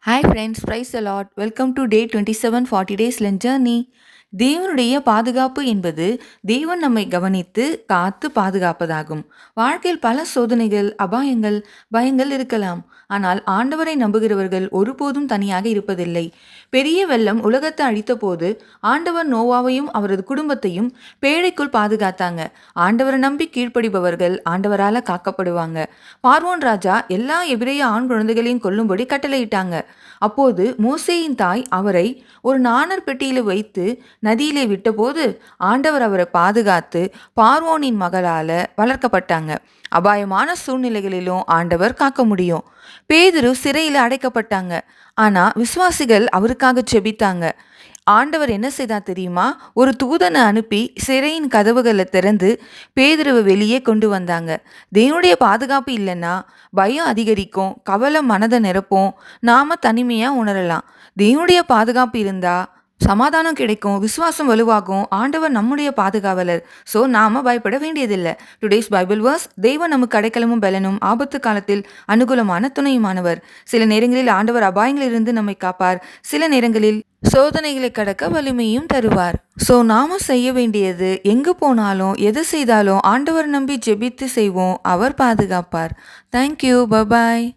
Hi friends, praise the Lord. Welcome to day 27 40 days length journey. தேவனுடைய பாதுகாப்பு என்பது தேவன் நம்மை கவனித்து காத்து பாதுகாப்பதாகும். வாழ்க்கையில் பல சோதனைகள், அபாயங்கள், பயங்கள் இருக்கலாம். ஆனால் ஆண்டவரை நம்புகிறவர்கள் ஒருபோதும் தனியாக இருப்பதில்லை. பெரிய வெள்ளம் உலகத்தை அழித்தபோது ஆண்டவர் நோவாவையும் அவரது குடும்பத்தையும் பேழைக்குள் பாதுகாத்தாங்க. ஆண்டவரை நம்பி கீழ்ப்படிபவர்கள் ஆண்டவரால காக்கப்படுவாங்க. பார்வோன் ராஜா எல்லா எபிரேய ஆண் குழந்தைகளையும் கொல்லும்படி கட்டளையிட்டாங்க. அப்போது மோசேயின் தாய் அவரை ஒரு நாணற் பெட்டியில வைத்து நதியிலே விட்டபோது ஆண்டவர் அவரை பாதுகாத்து பார்வோனின் மகளால வளர்க்கப்பட்டாங்க. அபாயமான சூழ்நிலைகளிலும் ஆண்டவர் காக்க முடியும். பேதுரு சிறையில் அடைக்கப்பட்டாங்க. ஆனா விசுவாசிகள் அவருக்காக செபித்தாங்க. ஆண்டவர் என்ன செய்தார் தெரியுமா? ஒரு தூதனை அனுப்பி சிறையின் கதவுகளை திறந்து பேதுருவை வெளியே கொண்டு வந்தாங்க. தேவனுடைய பாதுகாப்பு இல்லைன்னா பயம் அதிகரிக்கும், கவலை மனதை நிரப்போம், நாம தனிமையா உணரலாம். தேவனுடைய பாதுகாப்பு இருந்தா சமாதானம் கிடைக்கும், விசுவாசம் வலுவாகும். ஆண்டவர் நம்முடைய பாதுகாவலர். ஸோ நாம பயப்பட வேண்டியதில்லை. டுடேஸ் பைபிள் வேர்ஸ்: தெய்வம் நமக்கு அடைக்கலமும் பலனும், ஆபத்து காலத்தில் அனுகூலமான துணையுமானவர். சில நேரங்களில் ஆண்டவர் அபாயங்களிலிருந்து நம்மை காப்பார். சில நேரங்களில் சோதனைகளை கடக்க வலிமையும் தருவார். ஸோ நாம செய்ய வேண்டியது, எங்கு போனாலும் எது செய்தாலும் ஆண்டவர் நம்பி ஜெபித்து செய்வோம். அவர் பாதுகாப்பார். தேங்க்யூ. பபாய்.